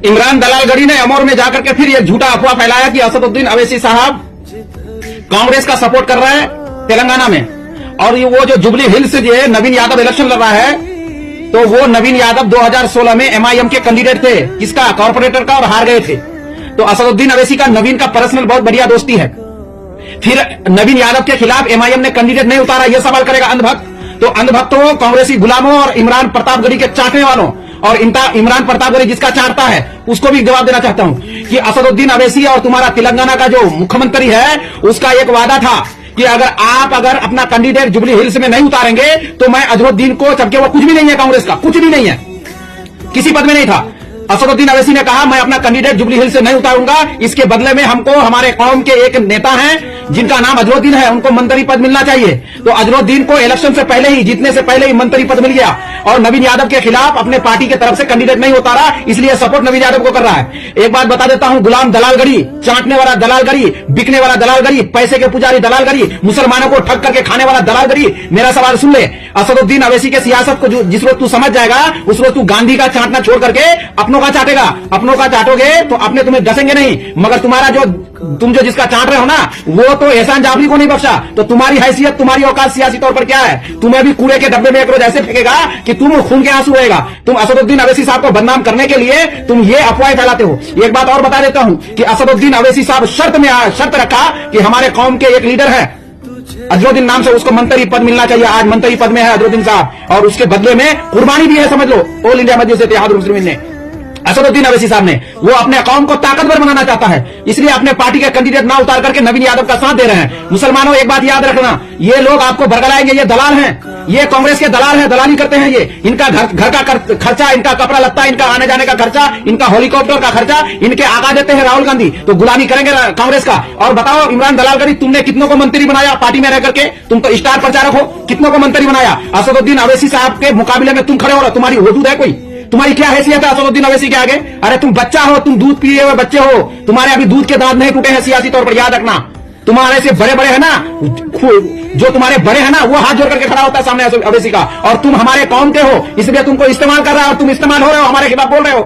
इमरान दलालगढ़ी ने अमौर में जाकर के फिर ये झूठा अफवाह फैलाया कि असदुद्दीन अवैसी साहब कांग्रेस का सपोर्ट कर रहा है तेलंगाना में, और वो जो जुबली हिल्स से जो है नवीन यादव इलेक्शन लड़ रहा है, तो वो नवीन यादव 2016 में एमआईएम के कैंडिडेट थे, किसका, कॉर्पोरेटर का, और हार गए थे। तो असदुद्दीन अवैसी का नवीन का पर्सनल बहुत बढ़िया दोस्ती है। फिर नवीन यादव के खिलाफ एमआईएम ने कैंडिडेट नहीं उतारा, यह सवाल करेगा अंधभक्त। तो अंधभक्तों, कांग्रेसी गुलामों और इमरान प्रतापगढ़ी के चाटने वालों, और इमरान प्रतापगढ़ी जिसका चाटता है उसको भी जवाब देना चाहता हूं कि असदुद्दीन अवैसी और तुम्हारा तेलंगाना का जो मुख्यमंत्री है उसका एक वादा था कि अगर अपना कैंडिडेट जुबली हिल्स में नहीं उतारेंगे तो मैं अजहरुद्दीन को, जबकि वो कुछ भी नहीं है, कांग्रेस का कुछ भी नहीं है, किसी पद में नहीं था। असदुद्दीन अवैसी ने कहा मैं अपना कैंडिडेट जुबली हिल्स से नहीं उतारूंगा, इसके बदले में हमको हमारे कौम के एक नेता हैं जिनका नाम अजहरुद्दीन है, उनको मंत्री पद मिलना चाहिए। तो अजहरुद्दीन को इलेक्शन से पहले ही, जीतने से पहले ही मंत्री पद मिल गया, और नवीन यादव के खिलाफ अपने पार्टी की तरफ से कैंडिडेट नहीं उतारा, इसलिए सपोर्ट नवीन यादव को कर रहा है। एक बात बता देता हूं, गुलाम दलालगढ़ी, चाटने वाला दलालगढ़ी, बिकने वाला दलालगढ़ी, पैसे के पुजारी दलालगढ़ी, मुसलमानों को ठग करके खाने वाला दलालगढ़ी, मेरा सवाल सुन ले। असदुद्दीन अवैसी के सियासत को जिस रोज तू समझ जाएगा उस रोज तू गांधी का चाटना छोड़ करके अपनों का चाटेगा। अपनों का चाटोगे तो अपने तुम्हें डसेंगे नहीं, मगर तुम्हारा तुम जिसका चाट रहे हो ना, वो तो एहसान जाफरी को नहीं बख्शा। तो तुम्हारी हैसियत, तुम्हारी औकात सियासी तौर पर क्या है? तुम्हें भी कूड़े के डब्बे में एक रोज ऐसे फेंकेगा कि तुम खून के आंसू रहेगा। तुम असदुद्दीन अवैसी साहब को बदनाम करने के लिए तुम ये अफवाह फैलाते हो। एक बात और बता देता हूं कि असदुद्दीन अवैसी साहब शर्त रखा कि हमारे कौम के एक लीडर है अजहरुद्दीन नाम से, उसको मंत्री पद मिलना चाहिए। आज मंत्री पद में है अजहरुद्दीन साहब, और उसके बदले में कुर्बानी भी है, समझ लो, ऑल इंडिया मजलिस इत्तेहादुल मुस्लिमीन ने, असदुद्दीन अवैसी साहब ने, वो अपने कौम को ताकतवर बनाना चाहता है, इसलिए अपने पार्टी के कैंडिडेट ना उतार करके नवीन यादव का साथ दे रहे हैं। मुसलमानों, एक बात याद रखना, ये लोग आपको बरगलाएंगे, ये दलाल हैं, ये कांग्रेस के दलाल हैं, दलाली करते हैं ये। इनका घर का खर्चा, इनका कपड़ा लत्ता, इनका आने जाने का खर्चा, इनका हेलीकॉप्टर का खर्चा इनके आका देते हैं राहुल गांधी। तो गुलामी करेंगे कांग्रेस का। और बताओ इमरान दलालगढ़ी, तुमने कितनों को मंत्री बनाया पार्टी में रह करके? तुम तो स्टार प्रचारक हो, कितनों को मंत्री बनाया? असदुद्दीन अवैसी साहब के मुकाबले में तुम खड़े हो रहे हो, तुम्हारी वजूद है कोई? तुम्हारी क्या हैसियत है असदुद्दीन अवैसी के आगे? अरे तुम बच्चा हो, तुम दूध पिए हुए बच्चे हो, तुम्हारे अभी दूध के दांत नहीं टूटे हैं सियासी तौर पर, याद रखना। तुम्हारे से बड़े बड़े है ना, जो तुम्हारे बड़े हैं ना, वो हाथ जोड़ करके खड़ा होता है सामने अवैसी का, और तुम हमारे कौम के हो, इसलिए तुमको इस्तेमाल कर रहा है, और तुम इस्तेमाल हो रहे हो, हमारे खिलाफ बोल रहे हो।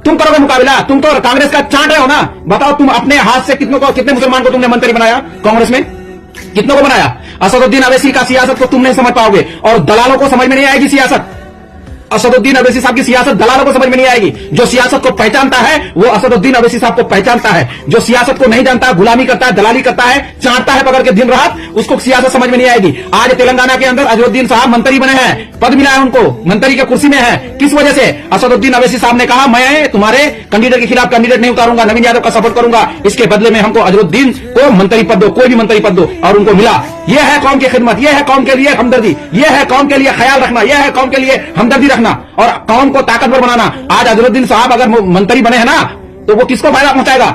तुम करोगे मुकाबला? तुम तो कांग्रेस का चाट रहे हो ना। बताओ तुम अपने हाथ से कितने मुसलमान को तुमने मंत्री बनाया कांग्रेस में? कितनों को बनाया? असदुद्दीन अवैसी का सियासत को तुम नहीं समझ पाओगे, और दलालों को समझ में नहीं आएगी सियासत। असदुद्दीन अवैसी साहब की सियासत दलालों को समझ में नहीं आएगी। जो सियासत को पहचानता है वो असदुद्दीन अवैसी साहब को पहचानता है। जो सियासत को नहीं जानता, गुलामी करता है, दलाली करता है, चाटता है पकड़ के दिन रात, उसको सियासत समझ में नहीं आएगी। आज तेलंगाना के अंदर अजहरुद्दीन साहब मंत्री बने हैं, पद मिला है उनको, मंत्री की कुर्सी में है। किस वजह से? असदुद्दीन अवैसी साहब ने कहा मैं तुम्हारे कैंडिडेट के खिलाफ कैंडिडेट नहीं उतारूंगा, नवीन यादव का सपोर्ट करूंगा, इसके बदले में हमको अजहरुद्दीन को मंत्री पद दो, कोई भी मंत्री पद दो, और उनको मिला। यह है कौम की खिदमत, यह है कौम के लिए हमदर्दी, यह है कौम के लिए ख्याल रखना, यह है कौम के लिए हमदर्दी रखना, और कौम को ताकतवर बनाना। आज अजहरुद्दीन साहब अगर मंत्री बने हैं ना, तो वो किसको फायदा पहुंचाएगा?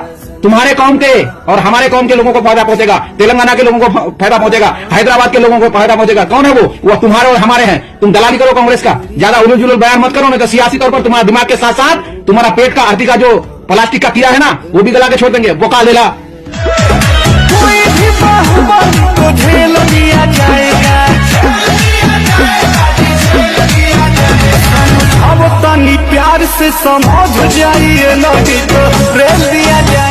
तुम्हारे कौम के और हमारे कौम के लोगों को फायदा पहुंचेगा, तेलंगाना के लोगों को फायदा पहुंचेगा, हैदराबाद के लोगों को फायदा पहुंचेगा। कौन है वो तुम्हारे और हमारे हैं। तुम दलाली करो कांग्रेस का, ज्यादा उलझ जुलझ बयान मत करो, नहीं तो सियासी तौर पर तुम्हारा दिमाग के साथ साथ तुम्हारा पेट का आरती का जो प्लास्टिक का कीड़ा है ना, वो भी गला के छोड़ देंगे। वो का लेला को झेल दिया जाएगा, अब तनी प्यार से समझ जाइए, नहीं तो प्रेम दिया जाए।